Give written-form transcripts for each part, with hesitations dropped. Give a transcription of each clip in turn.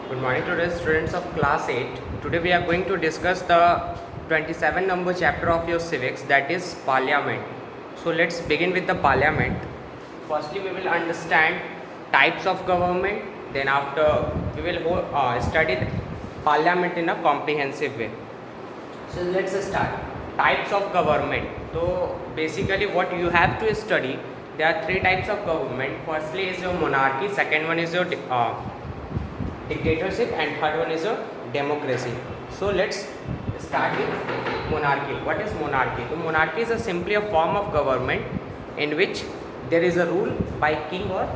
Good morning to the students of class 8. Today we are going to discuss the 27 number chapter of your civics, that is parliament. So let's begin with the parliament. Firstly we will understand types of government, then after we will study parliament in a comprehensive way. So let's start. Types of government. So basically what you have to study, there are three types of government. Firstly is your monarchy, second one is your dictatorship, and third one is your democracy. So let's start with monarchy. What is monarchy? So monarchy is simply a form of government in which there is a rule by king or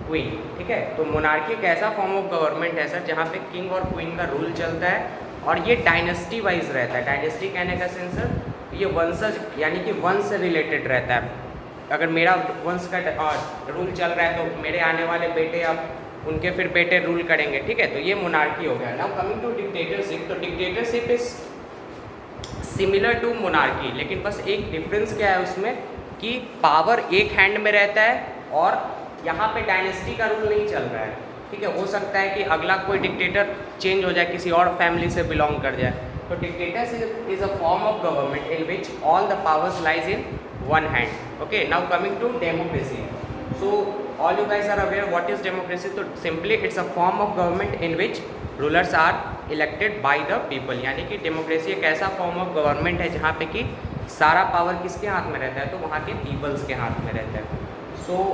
queen. ठीक है, तो monarchy एक ऐसा form of government है sir जहाँ पे king और queen का रूल चलता है और ये डायनेस्टी वाइज रहता है. डायनेस्टी कहने का सेंस सर ये वंशज यानी कि वंश से रिलेटेड रहता है. अगर मेरा वंश का रूल चल रहा है तो मेरे आने वाले बेटे अब उनके फिर बेटे रूल करेंगे. ठीक है, तो ये मोनार्की हो गया. Now coming to dictatorship. तो dictatorship is similar to monarchy, लेकिन बस एक डिफरेंस क्या है उसमें कि पावर एक हैंड में रहता है और यहाँ पे डायनेस्टी का रूल नहीं चल रहा है. ठीक है, हो सकता है कि अगला कोई डिक्टेटर चेंज हो जाए, किसी और फैमिली से बिलोंग कर जाए. तो dictatorship is a form of government in which all the powers lies in one hand. Okay, now coming to democracy. So all you guys are aware what is democracy. तो simply it's a form of government in which rulers are elected by the people. यानी कि democracy एक ऐसा form of government है जहाँ पे कि सारा पावर किसके हाथ में रहता है, तो वहाँ के पीपल्स के हाथ में रहता है. सो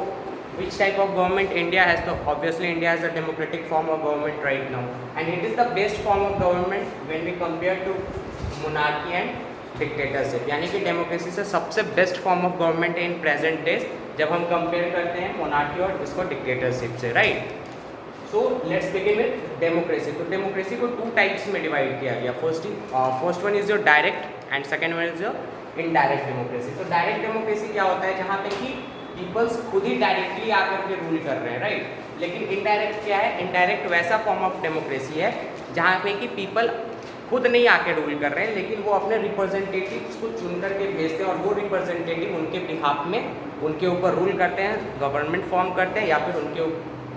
which type of government India has? तो obviously India has a democratic form of government right now, and it is the best form of government when we compare to monarchy and dictatorship. यानी कि democracy से सबसे best form of government है in present days जब हम compare करते हैं monarchy और इसको डिक्टेटरशिप से, right. So let's begin with democracy. तो डेमोक्रेसी को टू टाइप्स में डिवाइड किया गया. First one is your direct and second one is your indirect democracy. तो डायरेक्ट डेमोक्रेसी क्या होता है, जहाँ पे कि पीपल्स खुद ही डायरेक्टली आकर के रूल कर रहे हैं, राइट. लेकिन इनडायरेक्ट क्या है, इनडायरेक्ट वैसा फॉर्म ऑफ डेमोक्रेसी है जहाँ पे कि पीपल खुद नहीं आके रूल कर रहे हैं, लेकिन वो अपने रिप्रेजेंटेटिव्स को चुन करके भेजते हैं और वो रिप्रेजेंटेटिव उनके बिहाफ में उनके ऊपर रूल करते हैं, गवर्नमेंट फॉर्म करते हैं या फिर उनके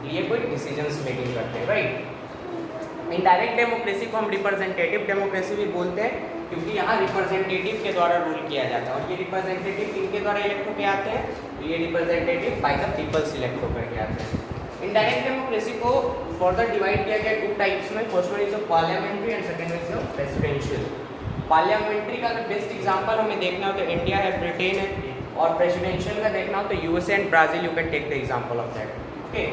लिए कोई डिसीजंस मेकिंग करते हैं, राइट. इनडायरेक्ट डेमोक्रेसी को हम रिप्रेजेंटेटिव डेमोक्रेसी भी बोलते हैं क्योंकि यहाँ रिप्रेजेंटेटिव के द्वारा रूल किया जाता है. और ये रिप्रेजेंटेटिव किनके द्वारा इलेक्ट होकर आते हैं, तो ये representative bye the people select होकर के आते हैं. इनडायरेक्ट डेमोक्रेसी को फर्दर डिवाइड किया गया टू टाइप्स में. First one is parliamentary and second one is presidential. Parliamentary का अगर बेस्ट एग्जांपल हमें देखना हो तो इंडिया है, ब्रिटेन है, और प्रेसिडेंशियल का देखना हो तो USA and Brazil. You can take the example of that. Okay,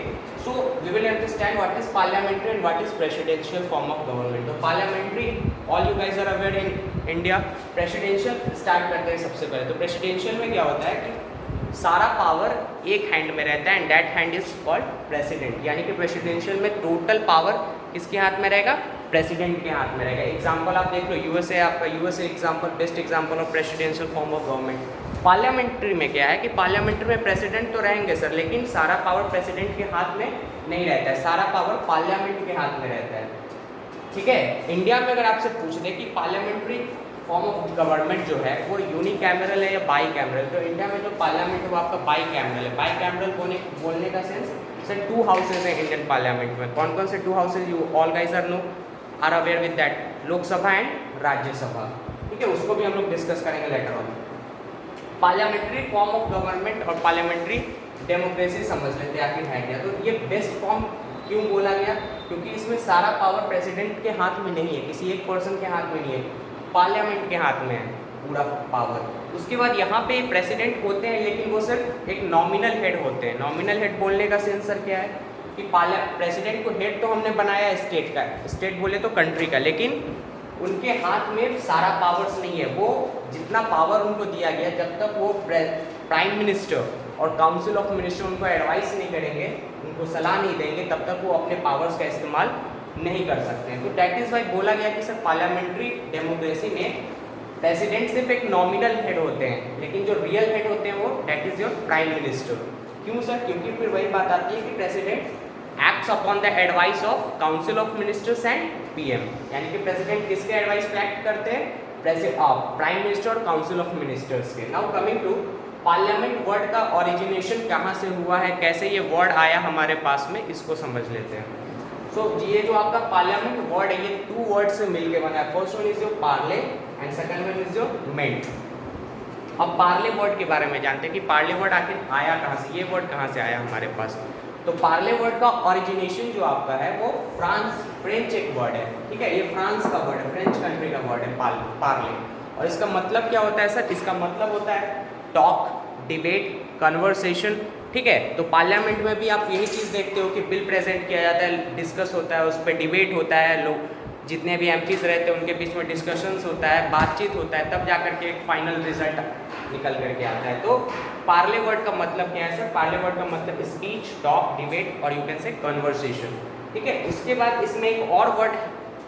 so we will understand what is parliamentary and what is presidential form of government. तो parliamentary all you guys are aware in India. Presidential start करते हैं सबसे पहले. तो presidential में क्या होता है कि सारा पावर एक हैंड में रहता है and that hand is called president. यानी कि प्रेसिडेंशियल में टोटल पावर किसके हाथ में रहेगा, प्रेसिडेंट के हाथ में रहेगा. एग्जांपल आप देख लो, यूएसए, आपका USA example best example of presidential form of government. Parliamentary में क्या है कि पार्लियामेंट्री में प्रेसिडेंट तो रहेंगे सर, लेकिन सारा पावर प्रेसिडेंट के हाथ में नहीं रहता है, सारा पावर पार्लियामेंट के हाथ में रहता है. ठीक है, इंडिया में अगर आपसे पूछ दे कि पार्लियामेंट्री फॉर्म ऑफ गवर्नमेंट जो है वो यूनिकैमरल है या बाई कैमरल, तो इंडिया में जो पार्लियामेंट है वो आपका बाई कैमरल है. बाई कैमरल बोलने का सेंस सर टू हाउसेज है इंडियन पार्लियामेंट में. कौन कौन से two houses, you all guys are no are aware with that, Lok Sabha and Rajya Sabha. ठीक है, उसको भी हम लोग डिस्कस करेंगे later on. Parliamentary form of government और पार्लियामेंट्री डेमोक्रेसी समझ लेते हैं आखिर है क्या. तो ये बेस्ट फॉर्म क्यों बोला गया, क्योंकि इसमें सारा पावर प्रेसिडेंट के हाथ में नहीं है, किसी एक पर्सन के हाथ में नहीं है, पार्लियामेंट के हाथ में है पूरा पावर. उसके बाद यहाँ पे प्रेसिडेंट होते हैं लेकिन वो सिर्फ एक नॉमिनल हेड होते हैं. नॉमिनल हेड बोलने का सेंस सर क्या है कि प्रेसिडेंट को हेड तो हमने बनाया स्टेट का, स्टेट बोले तो कंट्री का, लेकिन उनके हाथ में सारा पावर्स नहीं है. वो जितना पावर उनको दिया गया, जब तक वो प्राइम मिनिस्टर और काउंसिल ऑफ मिनिस्टर उनको एडवाइस नहीं करेंगे, उनको सलाह नहीं देंगे, तब तक वो अपने पावर्स का इस्तेमाल नहीं कर सकते हैं. तो डैट इज़ वाई बोला गया कि सर पार्लियामेंट्री डेमोक्रेसी में प्रेसिडेंट सिर्फ एक नॉमिनल हेड होते हैं, लेकिन जो रियल हेड होते हैं वो that is your prime minister. क्यों सर, क्योंकि फिर वही बात आती है कि president acts upon the advice of council of ministers and PM. यानी कि प्रेसिडेंट किसके एडवाइस पे एक्ट करते हैं, प्राइम मिनिस्टर और काउंसिल ऑफ मिनिस्टर्स के. Now coming to parliament word का ओरिजिनेशन कहाँ से हुआ है, कैसे ये वर्ड आया हमारे पास में, इसको समझ लेते हैं. सो ये जो आपका पार्लियामेंट वर्ड है ये 2 वर्ड से मिलके बना है। First one is your parle and second one is your ment. अब पार्ले वर्ड के बारे में जानते हैं कि पार्ले वर्ड आखिर आया कहाँ से, ये वर्ड कहाँ से आया हमारे पास। तो पार्ले वर्ड का ओरिजिनेशन जो आपका है वो फ्रेंच एक वर्ड है, ठीक है, ये फ्रांस का वर्ड है, फ्रेंच कंट्री का वर्ड है पार्ले। और इसका मतलब क्या होता है सर? इसका मतलब होता है टॉक, डिबेट, कन्वर्सेशन, ठीक है। तो पार्लियामेंट में भी आप यही चीज़ देखते हो कि बिल प्रेजेंट किया जाता है, डिस्कस होता है, उस पर डिबेट होता है, लोग जितने भी एमपीज रहते हैं उनके बीच में डिस्कशंस होता है, बातचीत होता है, तब जाकर के एक फाइनल रिजल्ट निकल करके आता है। तो पार्ले वर्ड का मतलब क्या है सर? पार्ले वर्ड का मतलब स्पीच, टॉक, डिबेट और यू कैन से कन्वर्सेशन, ठीक है। उसके बाद इसमें एक और वर्ड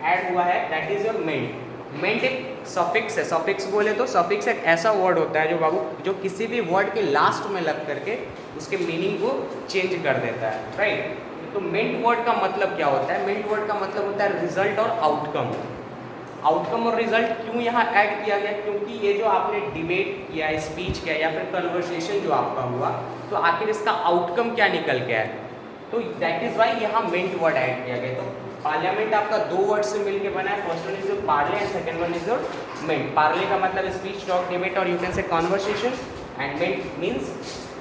ऐड हुआ है, दैट इज योर मेंट। मेंट एक सफिक्स है। सफिक्स बोले तो सफिक्स एक ऐसा वर्ड होता है जो बाबू जो किसी भी वर्ड के लास्ट में लग करके उसके मीनिंग को चेंज कर देता है, राइट। तो मेंट वर्ड का मतलब क्या होता है? मेंट वर्ड का मतलब होता है रिजल्ट और आउटकम। आउटकम और रिजल्ट क्यों यहाँ ऐड किया गया? क्योंकि ये जो आपने डिबेट किया, स्पीच किया या फिर कन्वर्सेशन जो आपका हुआ, तो आखिर इसका आउटकम क्या निकल के आया, तो दैट इज वाई यहाँ मेंट वर्ड ऐड किया गया। तो पार्लियामेंट आपका 2 वर्ड से मिलके बना है। First one is your parle and second one is your ment. Parle का मतलब स्पीच, टॉक, डिबेट और you can say conversation, and ment means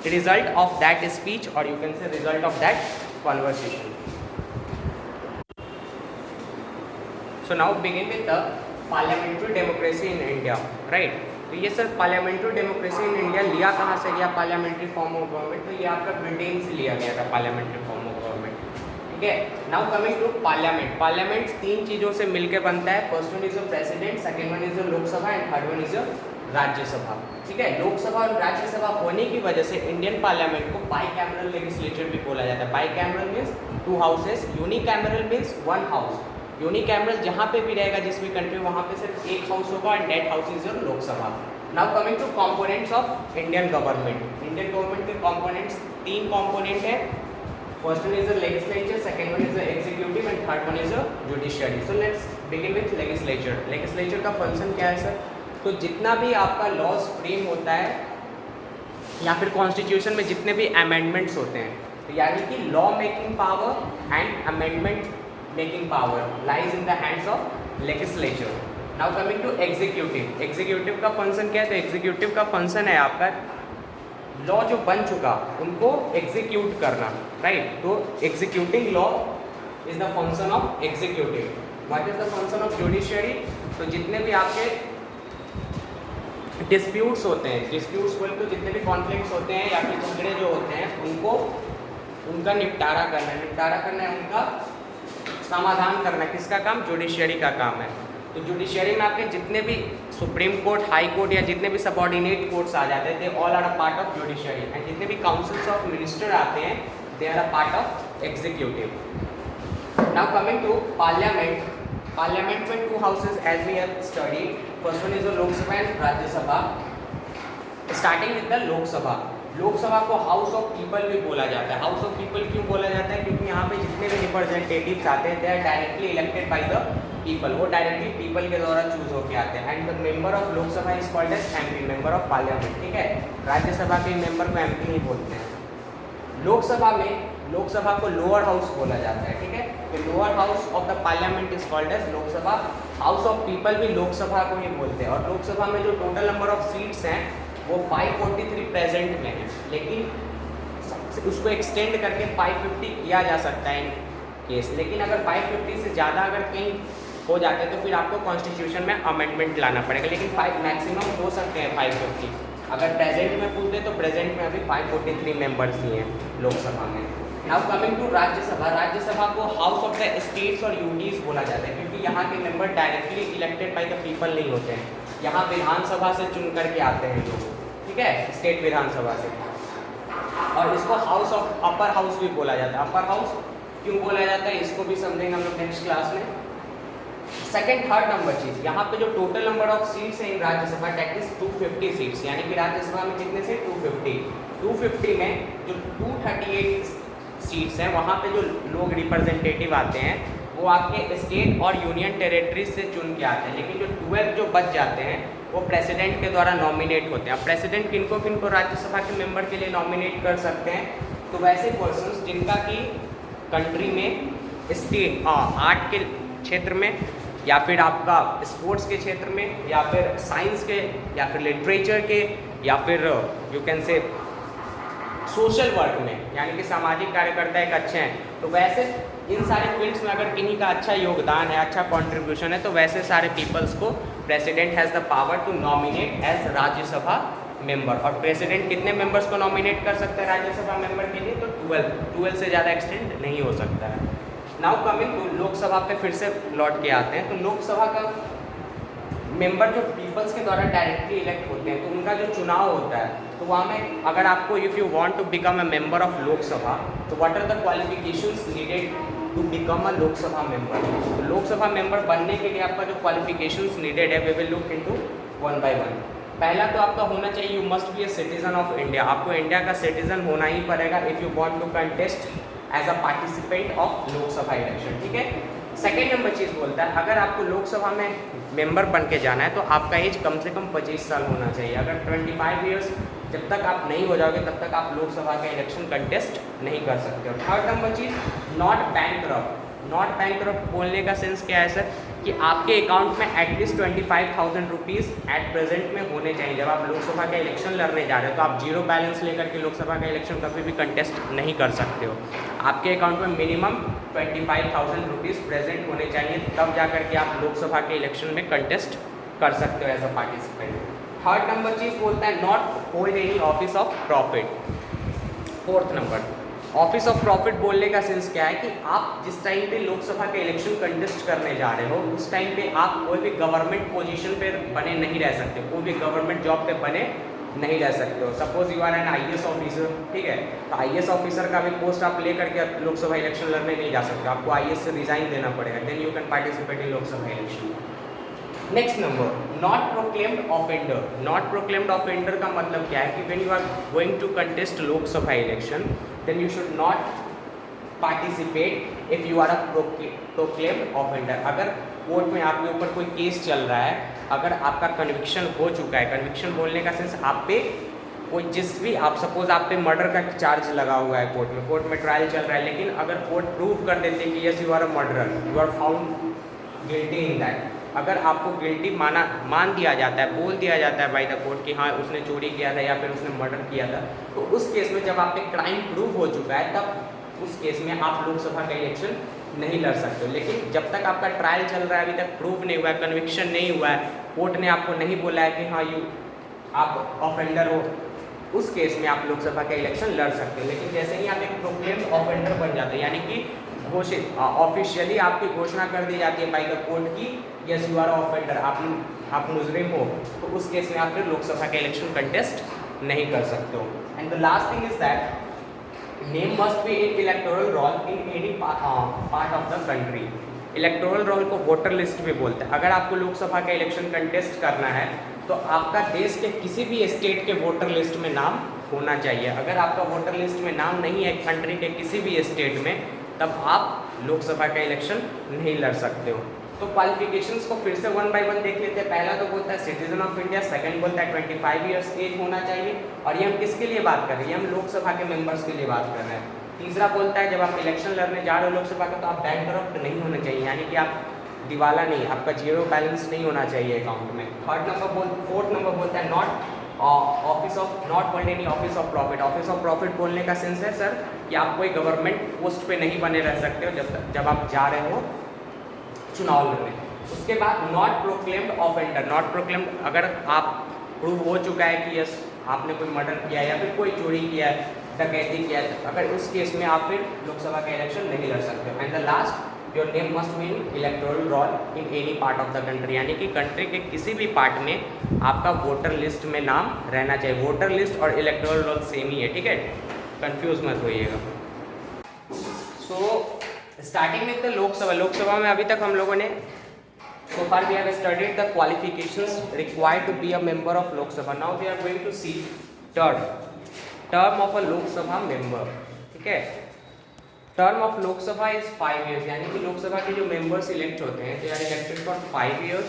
result of that speech और you can say result of that conversation. So now begin with the parliamentary democracy in India, right? तो ये sir parliamentary democracy in India लिया कहाँ से गया parliamentary form of government? तो ये आपका ब्रिटेन से लिया गया था पार्लियामेंट्री फॉर्म ऑफ गवर्नमेंट, ठीक है। Now coming to parliament. Parliament 3 चीज़ों से मिलकर बनता है। First one is your president, second one is your Lok Sabha and third one is your Rajya Sabha, ठीक है। लोकसभा और राज्यसभा होने की वजह से इंडियन पार्लियामेंट को बाईकैमरल लेजिस्लेचर भी बोला जाता है। Bicameral means 2 houses, unicameral means 1 house. Unicameral जहाँ पे भी रहेगा जिस भी कंट्री में, वहाँ पे सिर्फ एक हाउस होगा and that house is your Lok Sabha. Now coming two components of Indian government. Indian government के कंपोनेंट्स 3 कंपोनेंट है। First one is the legislature, second one is the executive and third one is the judiciary. So let's begin with legislature. Legislature का function क्या है sir? तो जितना भी आपका laws frame होता है या फिर कॉन्स्टिट्यूशन में जितने भी अमेंडमेंट्स होते हैं, तो यानी कि law making power and amendment making power lies in the hands of legislature. Now coming to executive. Executive का फंक्शन क्या है? तो एग्जीक्यूटिव का फंक्शन है आपका लॉ जो बन चुका उनको एग्जीक्यूट करना, राइट। तो executing law is the function of executive. What is the function of judiciary? तो जितने भी आपके डिस्प्यूट्स होते हैं, डिस्प्यूट्स बोल तो जितने भी कॉन्फ्लिक्ट्स होते हैं या फिर झगड़े जो होते हैं उनको उनका निपटारा करना है। निपटारा करना है, उनका समाधान करना है। किसका काम? जुडिशियरी का काम है। तो जुडिशियरी में आपके जितने भी सुप्रीम कोर्ट, हाई कोर्ट या जितने भी सबऑर्डिनेट कोर्ट्स आ जाते हैं, they all are a part of judiciary. And जितने भी काउंसिल्स ऑफ मिनिस्टर आते हैं, they are a part of executive. Now coming to parliament. Parliament में 2 houses as we have studied. First one is the Lok Sabha and Rajya Sabha. Starting with the Lok Sabha. Lok Sabha को house of people भी बोला जाता है। हाउस ऑफ पीपल क्यों बोला जाता है? क्योंकि यहाँ पे जितने भी रिप्रेजेंटेटिव्स आते हैं, they are directly elected by the people. वो डायरेक्टली पीपल के द्वारा चूज होकर आते हैं। And the member of Lok Sabha is called as MP, member of parliament, ठीक है। राज्यसभा के मेंबर को एमपी ही बोलते हैं। लोकसभा में लोकसभा को लोअर हाउस बोला जाता है, ठीक है। तो lower house of the parliament is called as Lok Sabha. House of people भी लोकसभा को ही बोलते हैं। और लोकसभा में जो टोटल नंबर ऑफ सीट्स हैं वो 543 प्रेजेंट में है, लेकिन उसको एक्सटेंड करके 550 किया जा सकता है इन केस। लेकिन अगर 550 से ज़्यादा अगर कहीं हो जाता है तो फिर आपको कॉन्स्टिट्यूशन में अमेंडमेंट लाना पड़ेगा। लेकिन 5 मैक्सिमम हो सकते हैं 550। अगर प्रेजेंट में पूछते तो प्रेजेंट में अभी 543 मेंबर्स ही हैं लोकसभा में। Now coming to Rajya Sabha. Rajya Sabha को हाउस ऑफ द स्टेट्स और यूटीज बोला जाता है, क्योंकि यहाँ के member directly elected by the people नहीं होते हैं। यहाँ विधानसभा से चुन करके आते हैं लोग, ठीक है, स्टेट विधानसभा से। और इसको हाउस ऑफ अपर हाउस भी बोला जाता है। अपर हाउस क्यों बोला जाता है इसको भी समझेंगे हम लोग नेक्स्ट क्लास में। सेकंड थर्ड नंबर चीज, यहाँ पे जो टोटल नंबर ऑफ सीट्स है इन राज्यसभा दैट इज 250 सीट्स, यानी कि राज्यसभा में कितने से 250 में जो 238 सीट्स हैं वहाँ पे जो लोग रिप्रेजेंटेटिव आते हैं वो आपके स्टेट और यूनियन टेरिटरीज से चुन के आते हैं। लेकिन जो 12 जो बच जाते हैं वो प्रेसिडेंट के द्वारा नॉमिनेट होते हैं। अब प्रेसिडेंट किनको किनको राज्यसभा के मेंबर के लिए नॉमिनेट कर सकते हैं? तो वैसे पर्सन्स जिनका कि कंट्री में स्टेट आर्ट के क्षेत्र में, या फिर आपका स्पोर्ट्स के क्षेत्र में, या फिर साइंस के, या फिर लिटरेचर के, या फिर यू कैन से सोशल वर्क में, यानी कि सामाजिक कार्यकर्ता एक अच्छे हैं। तो वैसे इन सारे फील्ड्स में अगर किन्हीं का अच्छा योगदान है, अच्छा कंट्रीब्यूशन है, तो वैसे सारे पीपल्स को president has the power to nominate as Rajya Sabha member. और प्रेसिडेंट कितने मेंबर्स को नॉमिनेट कर सकता है राज्यसभा मेंबर के लिए? तो 12 से ज़्यादा एक्सटेंड नहीं हो सकता है। नाउ कमिंग टू लोकसभा पे फिर से लौट के आते हैं। तो लोकसभा का मेंबर जो पीपल्स के द्वारा डायरेक्टली इलेक्ट होते हैं, तो उनका जो चुनाव होता है, तो वहाँ में अगर आपको if you want to become a member of Lok Sabha, तो what are the qualifications needed to become a Lok Sabha member? तो लोकसभा मेंबर बनने के लिए आपका जो क्वालिफिकेशंस नीडेड है, we will look into one by one. पहला तो आपका होना चाहिए, you must be a citizen of India. आपको इंडिया का सिटीजन होना ही पड़ेगा if you want to contest as a participant of Lok Sabha election, ठीक है। सेकेंड नंबर चीज़ बोलता है, अगर आपको लोकसभा में मेंबर बन के जाना है तो आपका एज कम से कम 25 साल होना चाहिए। अगर 25 ईयर्स जब तक आप नहीं हो जाओगे तब तक आप लोकसभा का इलेक्शन कंटेस्ट नहीं कर सकते हो। Third number cheese, not bankrupt. Not bankrupt बोलने का सेंस क्या है सर, कि आपके अकाउंट में एटलीस्ट 25,000 रुपीज़ एट प्रेजेंट में होने चाहिए। जब आप लोकसभा का इलेक्शन लड़ने जा रहे हो तो आप जीरो बैलेंस लेकर के लोकसभा का इलेक्शन कभी भी कंटेस्ट नहीं कर सकते हो। आपके अकाउंट में मिनिमम 25,000 रुपीज़ प्रेजेंट होने चाहिए, तब जा कर के आप लोकसभा के इलेक्शन में कंटेस्ट कर सकते हो as a participant. Third number चीज़ बोलता है, not hold any office of profit. Fourth number, office of profit बोलने का सेंस क्या है कि आप जिस टाइम पे लोकसभा के इलेक्शन कंटेस्ट करने जा रहे हो उस टाइम पे आप कोई भी गवर्नमेंट पोजीशन पे बने नहीं रह सकते, कोई भी गवर्नमेंट जॉब पे बने नहीं रह सकते हो। Suppose you are an IAS officer, ठीक है, तो IAS ऑफिसर का भी पोस्ट आप ले करके लोकसभा इलेक्शन लड़ने नहीं जा सकते, आपको IAS से रिजाइन देना पड़ेगा, then you can participate in Lok Sabha election. Next number, not proclaimed offender. Not proclaimed offender का मतलब क्या है कि when you are going to contest Lok Sabha election then you should not participate if you are a proclaimed offender. अगर court में आपके ऊपर कोई केस चल रहा है, अगर आपका कन्विक्शन हो चुका है, कन्विक्शन बोलने का सेंस आप पे कोई जिस भी, आप सपोज आप पे मर्डर का चार्ज लगा हुआ है कोर्ट में ट्रायल चल रहा है, लेकिन अगर कोर्ट प्रूव कर देते कि yes you are a murderer, you are found guilty in that, अगर आपको गिल्टी मान दिया जाता है, बोल दिया जाता है बाय द कोर्ट कि हाँ उसने चोरी किया था या फिर उसने मर्डर किया था, तो उस केस में जब आप पे क्राइम प्रूव हो चुका है तब उस केस में आप लोकसभा का इलेक्शन नहीं लड़ सकते हो। लेकिन जब तक आपका ट्रायल चल रहा है, अभी तक प्रूव नहीं हुआ है, कन्विक्शन नहीं हुआ है, कोर्ट ने आपको नहीं बोला है कि हाँ आप ऑफेंडर हो, उस केस में आप लोकसभा का इलेक्शन लड़ सकते हो। लेकिन जैसे ही आप एक प्रोक्लेम्ड ऑफेंडर बन जाते हैं, यानी कि घोषित ऑफिशियली आपकी घोषणा कर दी जाती है बाय द कोर्ट की यस यू आर ऑफेंडर, आप मुजरिम हो, तो उस केस में आप फिर लोकसभा का इलेक्शन कंटेस्ट नहीं कर सकते हो। And the last thing is that name must be in electoral roll in any part of the country. Electoral roll को वोटर लिस्ट भी बोलते हैं। अगर आपको लोकसभा का इलेक्शन कंटेस्ट करना है तो आपका देश के किसी भी स्टेट के वोटर लिस्ट में नाम होना चाहिए। अगर आपका वोटर लिस्ट में नाम नहीं है कंट्री के किसी भी स्टेट में, तब आप लोकसभा का इलेक्शन नहीं लड़ सकते हो। तो क्वालिफिकेशंस को फिर से वन बाय वन देख लेते हैं। पहला तो बोलता है सिटीजन ऑफ इंडिया, सेकंड बोलता है 25 ईयर्स एज होना चाहिए, और ये हम किसके लिए बात कर रहे हैं, ये हम लोकसभा के मेंबर्स के लिए बात कर रहे हैं। तीसरा बोलता है जब आप इलेक्शन लड़ने जा रहे हो लोकसभा का तो आप बैंकरप्ट नहीं होने चाहिए, यानी कि आप दिवाला नहीं, आपका जीरो बैलेंस नहीं होना चाहिए अकाउंट में। फोर्थ नंबर बोलता है not hold any office of profit. Office of profit बोलने का सेंस है सर कि आप कोई गवर्नमेंट पोस्ट पे नहीं बने रह सकते हो जब आप जा रहे हो चुनाव लड़ने। उसके बाद not proclaimed offender. Not proclaimed, अगर आप प्रूव हो चुका है कि यस आपने कोई मर्डर किया है या फिर कोई चोरी किया है, डकैती किया है, अगर उस केस में आप फिर लोकसभा का इलेक्शन नहीं लड़ सकते। And the last, your name must be in electoral roll in any part of the country, यानी कि कंट्री के किसी भी पार्ट में आपका वोटर लिस्ट में नाम रहना चाहिए। वोटर लिस्ट और इलेक्टोरल रोल सेम ही है, ठीक है, कंफ्यूज मत होइएगा। सो स्टार्टिंग में तो लोकसभा में अभी तक हम लोगों ने so far we have studied the qualifications required to be a member of Lok Sabha. Now we are going to see term of a Lok Sabha member, ठीक है। Term of Lok Sabha is 5 years, यानी कि लोकसभा के जो members elect होते हैं they are elected for 5 years।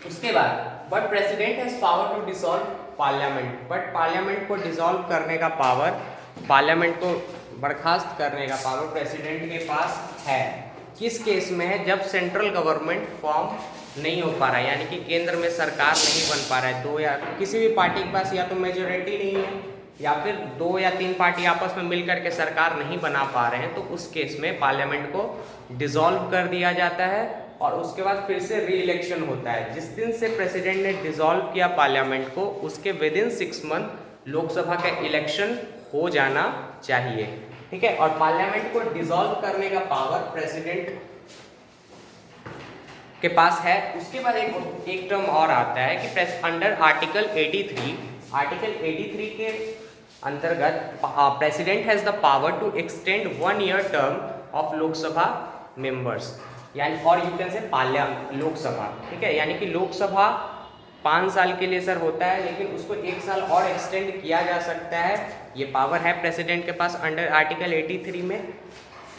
उसके बाद but president has power to dissolve parliament, but parliament को डिसॉल्व करने का पावर पार्लियामेंट को बर्खास्त करने का पावर प्रेसिडेंट के पास है। किस केस में है? जब सेंट्रल गवर्नमेंट फॉर्म नहीं हो पा रहा है, यानी कि केंद्र में सरकार नहीं बन पा रहा है, दो या किसी भी पार्टी के पास या तो मेजोरिटी नहीं है या फिर 2 या 3 पार्टी आपस में मिलकर के सरकार नहीं बना पा रहे हैं, तो उस केस में पार्लियामेंट को डिसॉल्व कर दिया जाता है और उसके बाद फिर से री इलेक्शन होता है। जिस दिन से प्रेसिडेंट ने डिसॉल्व किया पार्लियामेंट को, उसके विदिन 6 मंथ लोकसभा का इलेक्शन हो जाना चाहिए, ठीक है। और पार्लियामेंट को डिसॉल्व करने का पावर प्रेसिडेंट के पास है। उसके बाद एक टर्म और आता है कि अंडर आर्टिकल 83 के अंतर्गत president has the power to extend 1 year term of Lok Sabha members, यानी और यू कैन से लोकसभा, ठीक है। यानी कि लोकसभा 5 साल के लिए सर होता है, लेकिन उसको 1 साल और एक्सटेंड किया जा सकता है। ये पावर है प्रेसिडेंट के पास अंडर आर्टिकल 83 में।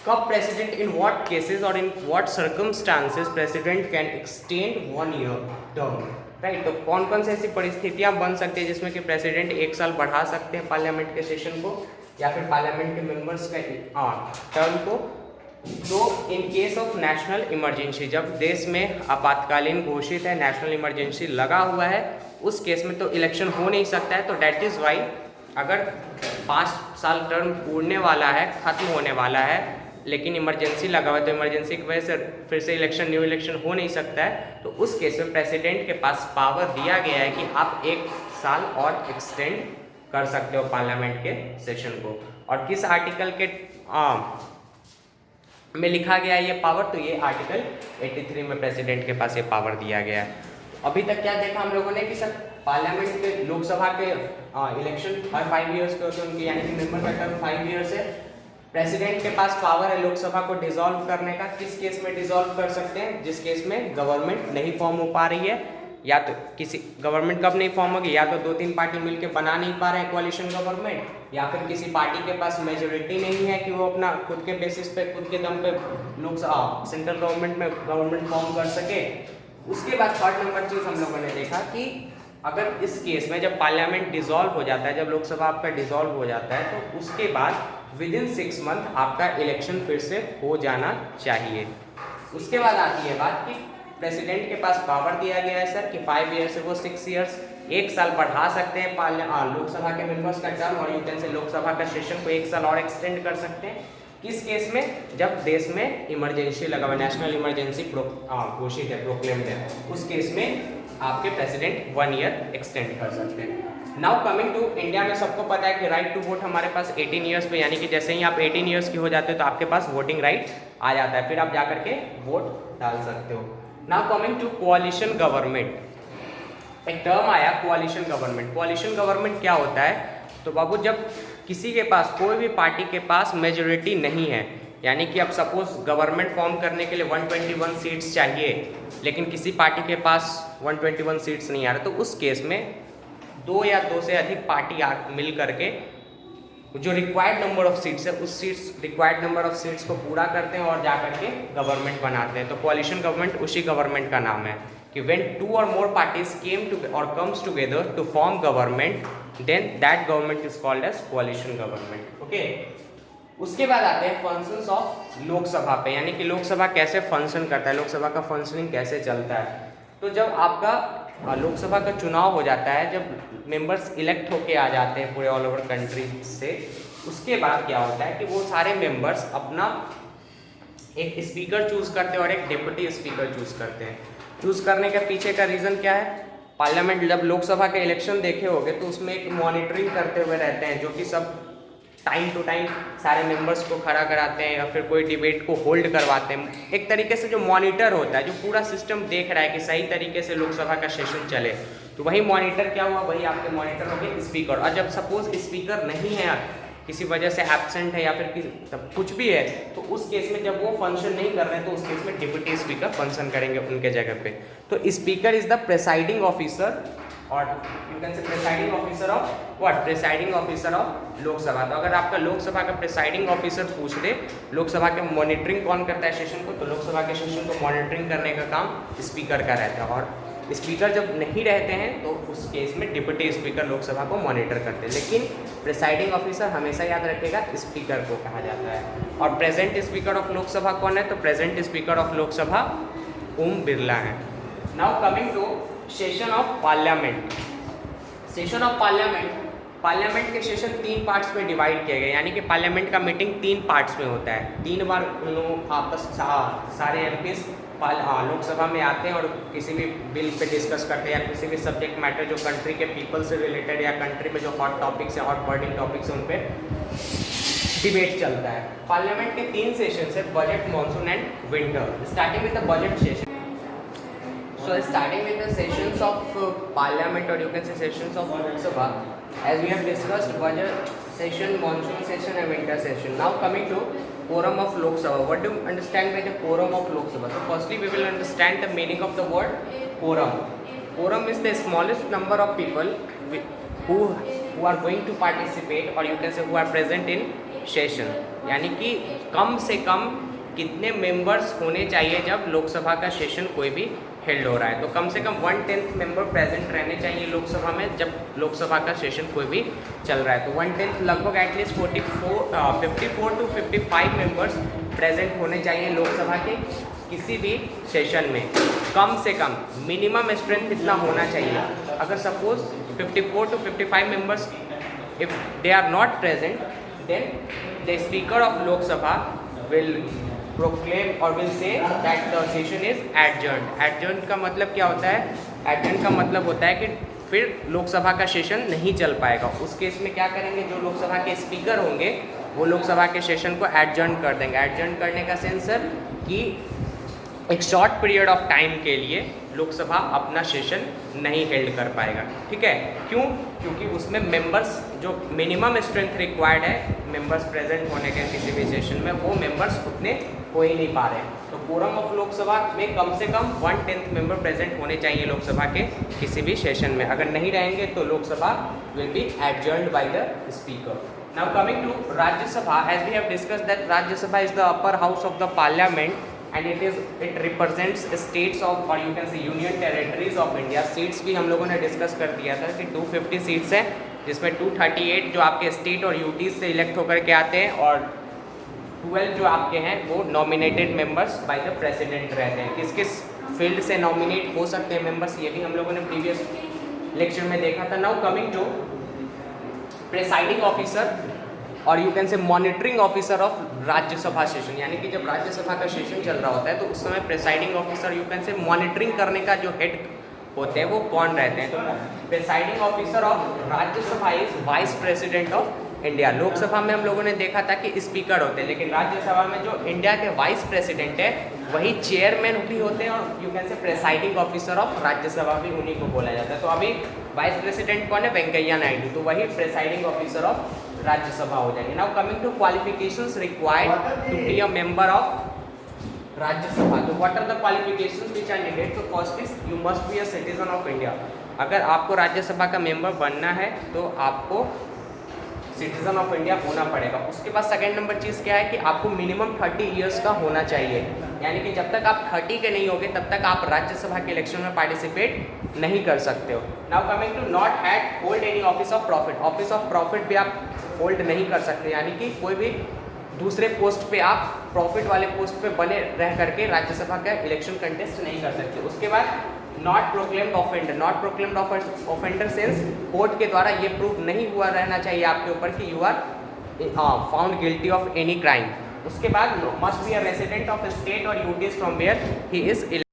कब प्रेसिडेंट, इन व्हाट केसेस और in what circumstances president can extend 1 year term, right. तो कौन कौन सी ऐसी परिस्थितियां बन सकती है जिसमें कि प्रेसिडेंट 1 साल बढ़ा सकते हैं पार्लियामेंट के सेशन को या फिर पार्लियामेंट के मेंबर्स का टर्म को? तो in case of national emergency, जब देश में आपातकालीन घोषित है, नेशनल इमरजेंसी लगा हुआ है, उस केस में तो इलेक्शन हो नहीं सकता है। तो डेट इज़ वाई अगर 5 साल टर्म पूरने वाला है, ख़त्म होने वाला है, लेकिन इमरजेंसी लगा हुआ है, तो इमरजेंसी की वजह से फिर से न्यू इलेक्शन हो नहीं सकता है। तो उस केस में प्रेसिडेंट के पास पावर दिया गया है कि आप 1 साल और एक्सटेंड कर सकते हो पार्लियामेंट के सेशन को। और किस आर्टिकल के में लिखा गया है ये पावर? तो ये आर्टिकल 83 में प्रेसिडेंट के पास ये पावर दिया गया है। अभी तक क्या देखा हम लोगों ने कि सर पार्लियामेंट के, लोकसभा के इलेक्शन हर 5 ईयर्स के होते हैं उनके, यानी कि मेंबर का टर्म 5 ईयर्स है। प्रेसिडेंट के पास पावर है लोकसभा को डिसॉल्व करने का। किस केस में डिसॉल्व कर सकते हैं? जिस केस में गवर्नमेंट नहीं फॉर्म हो पा रही है, या तो किसी गवर्नमेंट कब नहीं फॉर्म होगी, या तो 2-3 पार्टी मिलकर बना नहीं पा रहे हैं कोalition गवर्नमेंट, या फिर किसी पार्टी के पास मेजोरिटी नहीं है कि वो अपना खुद के बेसिस पे, खुद के दम पे लोकसभा सेंट्रल गवर्नमेंट में गवर्नमेंट फॉर्म कर सके। उसके बाद 3rd नंबर चीज़ हम लोगों ने देखा कि अगर इस केस में जब पार्लियामेंट डिसॉल्व हो जाता है, जब लोकसभा आपका डिसॉल्व हो जाता है, तो उसके बाद विदिन 6 मंथ आपका इलेक्शन फिर से हो जाना चाहिए। उसके बाद आती है बात कि प्रेसिडेंट के पास पावर दिया गया है सर कि 5 ईयर से वो 6 ईयर्स, 1 साल बढ़ा सकते हैं लोकसभा के मेंबर्स का टर्म, और यू कैन से लोकसभा का सेशन को 1 साल और एक्सटेंड कर सकते हैं। किस केस में? जब देश में इमरजेंसी लगा हुआ, नेशनल इमरजेंसी घोषित है, प्रोक्लेम्ड है, उस केस में आपके प्रेसिडेंट 1 ईयर एक्सटेंड कर सकते हैं। नाउ कमिंग टू इंडिया में सबको पता है कि राइट टू वोट हमारे पास 18 ईयर्स पे, यानी कि जैसे ही आप 18 ईयर्स की हो जाते हो तो आपके पास वोटिंग राइट आ जाता है, फिर आप जा करके वोट डाल सकते हो। Now coming to coalition government, एक टर्म आया कोalition गवर्नमेंट। कोalition गवर्नमेंट क्या होता है? तो बाबू जब किसी के पास, कोई भी पार्टी के पास मेजोरिटी नहीं है, यानी कि अब सपोज गवर्नमेंट फॉर्म करने के लिए 121 सीट्स चाहिए, लेकिन किसी पार्टी के पास 121 सीट्स नहीं आ रहे, तो उस केस में 2 या 2 से अधिक पार्टी मिल करके जो रिक्वायर्ड नंबर ऑफ सीट्स है, उस रिक्वायर्ड नंबर ऑफ सीट्स को पूरा करते हैं और जा करके गवर्नमेंट बनाते हैं। तो कोalition गवर्नमेंट उसी गवर्नमेंट का नाम है कि when 2 or more parties came to or comes together to form government, then that government is called as coalition government, okay। उसके बाद आते हैं फंक्शंस ऑफ लोकसभा पे, यानी कि लोकसभा कैसे फंक्शन करता है, लोकसभा का फंक्शनिंग कैसे चलता है। तो जब आपका लोकसभा का चुनाव हो जाता है, जब मेंबर्स इलेक्ट होके आ जाते हैं पूरे ऑल ओवर कंट्री से, उसके बाद क्या होता है कि वो सारे मेंबर्स अपना एक स्पीकर चूज करते हैं और एक डिप्टी स्पीकर चूज करते हैं। चूज करने के पीछे का रीज़न क्या है? पार्लियामेंट, जब लोकसभा के इलेक्शन देखे होंगे तो उसमें एक मॉनिटरिंग करते हुए रहते हैं, जो कि सब टाइम टू टाइम सारे मेंबर्स को खड़ा कराते हैं या फिर कोई डिबेट को होल्ड करवाते हैं। एक तरीके से जो मॉनिटर होता है, जो पूरा सिस्टम देख रहा है कि सही तरीके से लोकसभा का सेशन चले, तो वही मॉनिटर क्या हुआ, वही आपके मॉनिटर हो गए स्पीकर। और जब सपोज स्पीकर नहीं है, किसी वजह से एब्सेंट है या फिर कुछ भी है, तो उस केस में जब वो फंक्शन नहीं कर रहे हैं तो उस केस में डिप्टी स्पीकर फंक्शन करेंगे उनके जगह पे। तो speaker is the presiding officer, और you can say presiding officer of what, presiding officer of Lok Sabha. तो अगर आपका लोकसभा का प्रेसाइडिंग ऑफिसर पूछ दे लोकसभा के मॉनिटरिंग कौन करता है सेशन को, तो लोकसभा के सेशन को मॉनिटरिंग करने का काम स्पीकर का रहता है। और स्पीकर जब नहीं रहते हैं तो उस केस में डिप्टी स्पीकर लोकसभा को मॉनिटर करते हैं, लेकिन प्रिसाइडिंग ऑफिसर हमेशा याद रखेगा स्पीकर को कहा जाता है। और प्रेजेंट स्पीकर ऑफ लोकसभा कौन है? तो present speaker of Lok Sabha Om Birla है। Now coming to session of parliament. Session of parliament के सेशन 3 पार्ट्स में डिवाइड किए गए, यानी कि पार्लियामेंट का मीटिंग 3 पार्ट्स में होता है। 3 बार उन लोगों आपस सारे एमपीज लोकसभा में आते हैं और किसी भी बिल पे डिस्कस करते हैं या किसी भी सब्जेक्ट मैटर जो कंट्री के पीपल से रिलेटेड या कंट्री में जो हॉट टॉपिक्स है, हॉट बर्निंग टॉपिक्स हैं, उन पे डिबेट चलता है। पार्लियामेंट के 3 सेशन है, budget, monsoon and winter. Starting with the budget session. So starting with the sessions of parliament, or you can say sessions of Lok Sabha, as we have discussed budget session, monsoon session and winter session. Now coming to quorum of Lok Sabha. What do you understand by the quorum of Lok Sabha? So firstly we will understand the meaning of the word quorum. Quorum is the smallest number of people who are going to participate, or you can say who are present in session. यानी कि कम से कम कितने members होने चाहिए जब लोकसभा का session कोई भी हेल्ड हो रहा है। तो कम से कम 1/10 मेंबर प्रेजेंट रहने चाहिए लोकसभा में जब लोकसभा का सेशन कोई भी चल रहा है। तो 1/10 लगभग एटलीस्ट 54 to 55 मेंबर्स प्रेजेंट होने चाहिए लोकसभा के किसी भी सेशन में। कम से कम मिनिमम स्ट्रेंथ कितना होना चाहिए? अगर suppose 54 to 55 members if they are not present, then the speaker of Lok Sabha will proclaim or will say that the session is adjourned. Adjourned का मतलब क्या होता है? Adjourned का मतलब होता है कि फिर लोकसभा का सेशन नहीं चल पाएगा। उस केस में क्या करेंगे? जो लोकसभा के स्पीकर होंगे वो लोकसभा के सेशन को एडजर्न कर देंगे। एडजर्न करने का सेंस सर कि एक शॉर्ट पीरियड ऑफ टाइम के लिए लोकसभा अपना सेशन नहीं हेल्ड कर पाएगा। ठीक है, क्यों? क्योंकि उसमें मेंबर्स जो मिनिमम स्ट्रेंथ रिक्वायर्ड है मेंबर्स प्रेजेंट होने के किसी भी सेशन में, वो मेंबर्स उतने हो ही नहीं पा रहे। तो कोरम ऑफ लोकसभा में कम से कम 1/10 मेंबर प्रेजेंट होने चाहिए लोकसभा के किसी भी सेशन में। अगर नहीं रहेंगे तो Lok Sabha will be adjourned by the speaker. Now coming to Rajya Sabha, as we have discussed that Rajya Sabha is the upper house of the parliament and it represents states of, or you can say union territories of India. Seats भी हम लोगों ने discuss कर दिया था कि 250 seats हैं, जिसमें 238 जो आपके स्टेट और यूटीज से इलेक्ट होकर के आते हैं और 12 जो आपके हैं वो nominated members by the president रहते हैं। किस किस फील्ड से नॉमिनेट हो सकते हैं मेंबर्स, ये भी हम लोगों ने प्रीवियस लेक्चर में देखा था। Now coming to presiding officer और you can say monitoring officer of Rajya Sabha session, यानी कि जब राज्यसभा का सेशन चल रहा होता है तो उस समय presiding officer you can say monitoring करने का जो हेड होते हैं वो कौन रहते हैं? तो presiding officer of Rajya Sabha is vice president of India. Lok Sabha में हम लोगों ने देखा था कि स्पीकर होते हैं, लेकिन राज्यसभा में जो इंडिया के वाइस प्रेसिडेंट है वही चेयरमैन भी होते हैं और you can say presiding officer of Rajya Sabha भी उन्हीं को बोला जाता है। तो अभी वाइस प्रेसिडेंट कौन है? वेंकैया नायडू, तो वही प्रेसाइडिंग ऑफिसर ऑफ राज्यसभा हो जाएंगे। Now coming to qualifications required to be a member of Rajya Sabha. तो what are the qualifications which are needed? तो first is you must be a citizen of India. अगर आपको राज्यसभा का मेंबर बनना है तो आपको सिटीजन ऑफ इंडिया होना पड़ेगा। उसके बाद सेकंड नंबर चीज़ क्या है कि आपको मिनिमम 30 ईयर्स का होना चाहिए, यानी कि जब तक आप 30 के नहीं होगे तब तक आप राज्यसभा के इलेक्शन में पार्टिसिपेट नहीं कर सकते हो। Now coming to not had hold any office of profit. Office of profit भी आप होल्ड नहीं कर सकते, यानी कि कोई भी दूसरे पोस्ट पे आप प्रॉफिट वाले पोस्ट पे बने रह करके राज्यसभा का इलेक्शन कंटेस्ट नहीं कर सकते। उसके बाद not proclaimed offender. Not proclaimed offender sense court के द्वारा ये प्रूव नहीं हुआ रहना चाहिए आपके ऊपर कि you are found guilty of any crime. उसके बाद must be a resident of state और UTs from where he is